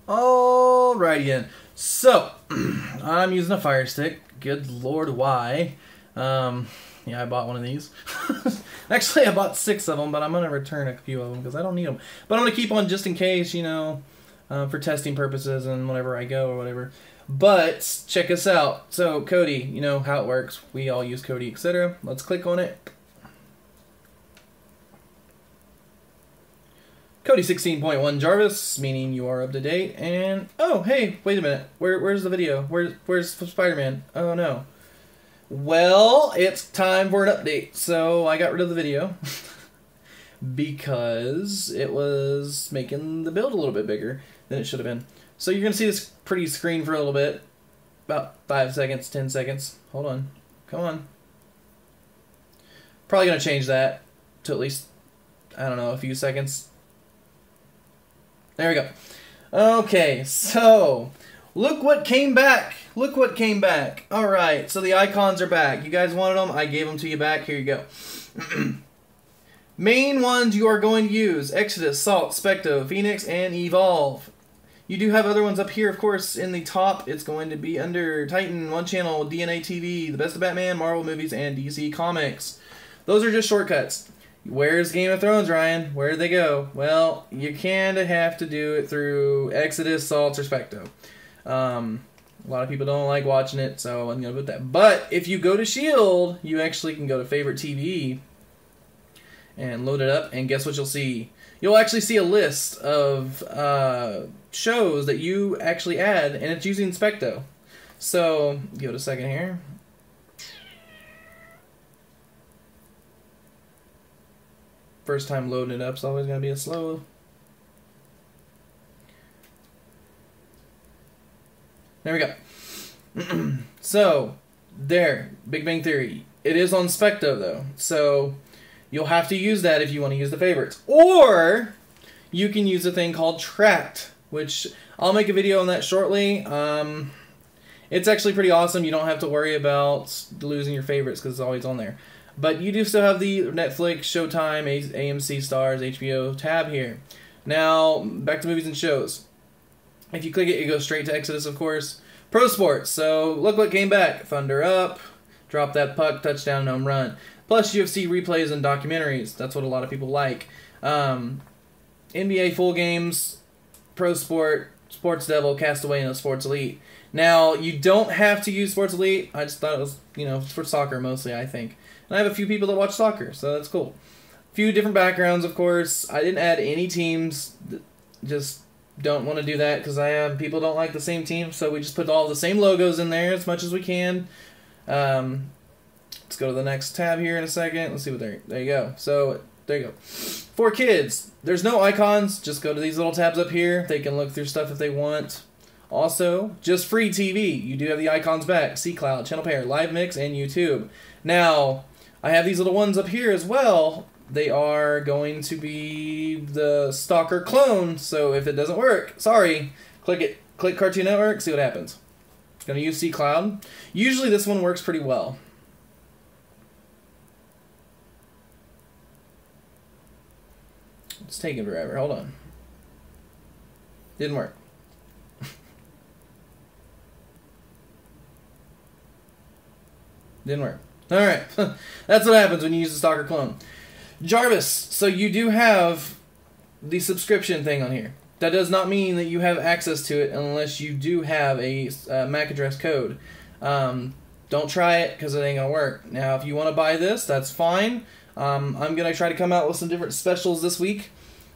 Alrighty then. So, I'm using a Fire Stick. Good lord, why? Yeah, I bought one of these. Actually, I bought 6 of them, but I'm going to return a few of them because I don't need them. But I'm going to keep one just in case, you know, for testing purposes and whenever I go or whatever. But, check us out. So, Kodi, you know how it works. We all use Kodi, etc. Let's click on it. Kodi 16.1 Jarvis, meaning you are up to date. And, oh, hey, wait a minute. Where's the video? Where's Spider-Man? Oh, no. Well, it's time for an update. So, I got rid of the video. because it was making the build a little bit bigger than it should have been. So, you're going to see this pretty screen for a little bit. About 5 seconds, 10 seconds. Hold on. Come on. Probably going to change that to at least, I don't know, a few seconds. There we go. Okay, so look what came back. Look what came back. All right, so the icons are back. You guys wanted them. I gave them to you back. Here you go. Main ones you are going to use: Exodus, Salt, Specto, Phoenix, and Evolve. You do have other ones up here, of course, in the top. It's going to be under Titan, One Channel, DNA TV, The Best of Batman, Marvel Movies, and DC Comics. Those are just shortcuts. Where's Game of Thrones, Ryan? Where did they go? Well, you kind of have to do it through Exodus, Salt, or Specto. A lot of people don't like watching it, so I'm going to put that. But if you go to S.H.I.E.L.D., you actually can go to Favorite TV and load it up, and guess what you'll see? You'll actually see a list of shows that you actually add, and it's using Specto. So, give it a second here. First time loading it up is always going to be a slow. There we go. So, there. Big Bang Theory. It is on Specto, though. So, you'll have to use that if you want to use the favorites. Or, you can use a thing called Tracked, which I'll make a video on that shortly. It's actually pretty awesome. You don't have to worry about losing your favorites because it's always on there. But you do still have the Netflix, Showtime, AMC Stars, HBO tab here. Now, back to movies and shows. If you click it, it goes straight to Exodus, of course. Pro Sports. So, look what came back. Thunder Up, Drop That Puck, Touchdown, Home Run. Plus, UFC replays and documentaries. That's what a lot of people like. NBA Full Games, Pro Sport, Sports Devil, Castaway, and Sports Elite. Now, you don't have to use Sports Elite. I just thought it was, you know, for soccer mostly, I think. And I have a few people that watch soccer, so that's cool. A few different backgrounds, of course. I didn't add any teams. Just don't want to do that because people don't like the same team, so we just put all the same logos in there as much as we can. Let's go to the next tab here in a second. Let's see what there you go. So, there you go. For kids, there's no icons. Just go to these little tabs up here. They can look through stuff if they want. Also, just free TV. You do have the icons back. C-Cloud, Channel Pair, Live Mix, and YouTube. Now, I have these little ones up here as well. They are going to be the Stalker clone, so if it doesn't work, sorry, click it. Click Cartoon Network, see what happens. Going to use C-Cloud. Usually this one works pretty well. It's taking forever. Hold on. Didn't work. Didn't work. Alright. That's what happens when you use the Stalker clone. Jarvis. So you do have the subscription thing on here. That does not mean that you have access to it unless you do have a MAC address code. Don't try it because it ain't going to work. Now, if you want to buy this, that's fine. I'm going to try to come out with some different specials this week.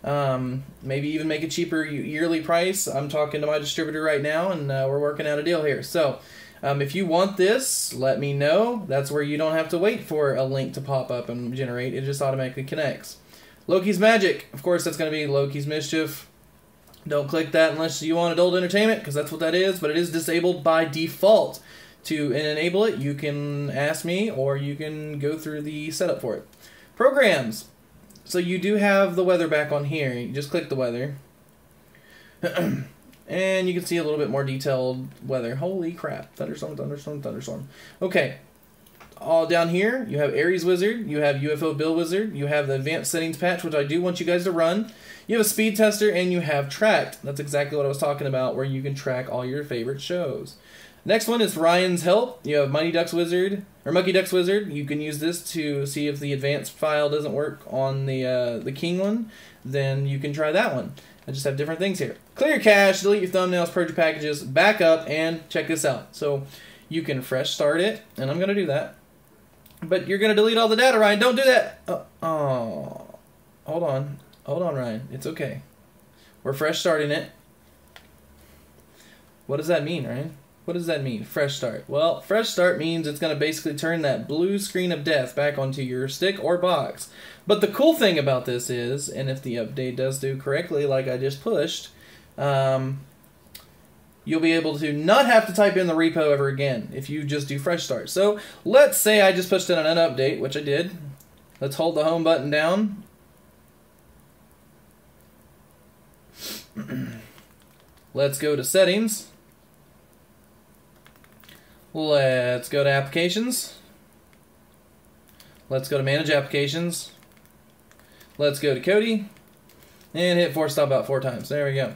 Maybe even make a cheaper yearly price. I'm talking to my distributor right now, and we're working out a deal here. So, if you want this, let me know. That's where you don't have to wait for a link to pop up and generate. It just automatically connects. Loki's Magic. Of course, that's going to be Loki's Mischief. Don't click that unless you want adult entertainment, because that's what that is. But it is disabled by default. To enable it, you can ask me, or you can go through the setup for it. Programs. So you do have the weather back on here. You just click the weather. And you can see a little bit more detailed weather. Holy crap. Thunderstorm, thunderstorm, thunderstorm. Okay. all down here, you have Ares Wizard, you have UFO Build Wizard, you have the Advanced Settings patch, which I do want you guys to run. You have a Speed Tester, and you have Tracked. That's exactly what I was talking about, where you can track all your favorite shows. Next one is Ryan's Help. You have Mighty Ducks Wizard, or Monkey Ducks Wizard. You can use this to see if the advanced file doesn't work on the King one. Then you can try that one. I just have different things here. Clear your cache, delete your thumbnails, purge your packages, back up, and check this out. So you can fresh start it, and I'm going to do that. But you're going to delete all the data, Ryan. Don't do that. Oh, hold on. Hold on, Ryan. It's okay. We're fresh starting it. What does that mean, Ryan? What does that mean, fresh start? Well, fresh start means it's going to basically turn that blue screen of death back onto your stick or box. But the cool thing about this is, and if the update does do correctly like I just pushed, you'll be able to not have to type in the repo ever again if you just do fresh start. So let's say I just pushed in an update, which I did. Let's hold the home button down. Let's go to settings. Let's go to applications. Let's go to manage applications. Let's go to Kodi and hit force stop about 4 times. There we go.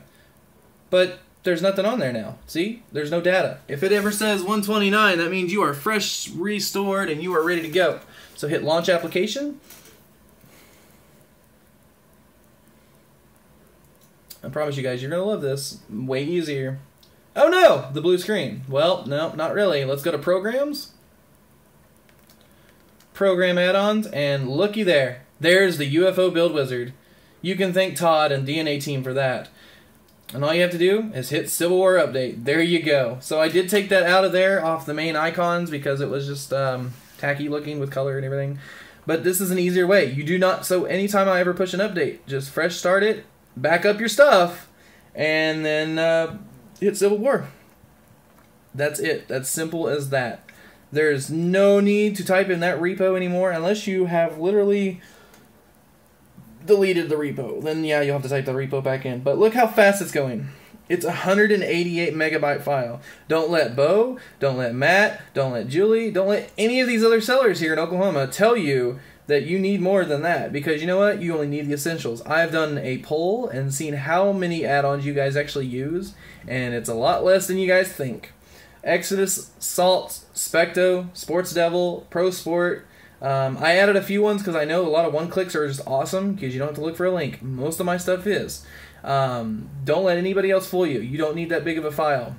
But there's nothing on there now. See? There's no data. If it ever says 129, that means you are fresh restored and you are ready to go. So hit launch application. I promise you guys, you're going to love this. Way easier. Oh no! The blue screen. Well, no, not really. Let's go to Programs. Program add-ons, and looky there. There's the UFO Build Wizard. You can thank Todd and DNA Team for that. And all you have to do is hit Civil War Update. There you go. So I did take that out of there off the main icons because it was just tacky looking with color and everything. But this is an easier way. You do not, so anytime I ever push an update, just fresh start it, back up your stuff, and then hit Civil War. That's it. That's simple as that. There's no need to type in that repo anymore unless you have literally deleted the repo. Then yeah, you'll have to type the repo back in. But look how fast it's going. It's a 188 megabyte file. Don't let Bo, don't let Matt, don't let Julie, don't let any of these other sellers here in Oklahoma tell you that you need more than that, because you know what? You only need the essentials. I've done a poll and seen how many add-ons you guys actually use, and it's a lot less than you guys think. Exodus, Salt, Specto, Sports Devil, Pro Sport. I added a few ones because I know a lot of one-clicks are just awesome because you don't have to look for a link. Most of my stuff is. Don't let anybody else fool you. You don't need that big of a file.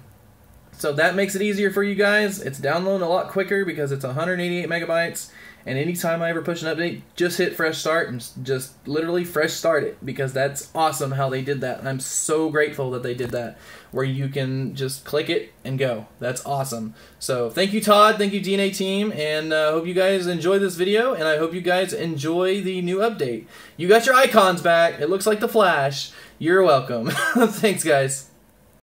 So that makes it easier for you guys. It's downloading a lot quicker because it's 188 megabytes. And anytime I ever push an update, just hit fresh start and just literally fresh start it, because that's awesome how they did that. And I'm so grateful that they did that, where you can just click it and go. That's awesome. So thank you, Todd. Thank you, DNA Team. And I hope you guys enjoy this video, and I hope you guys enjoy the new update. You got your icons back. It looks like the Flash. You're welcome. Thanks, guys.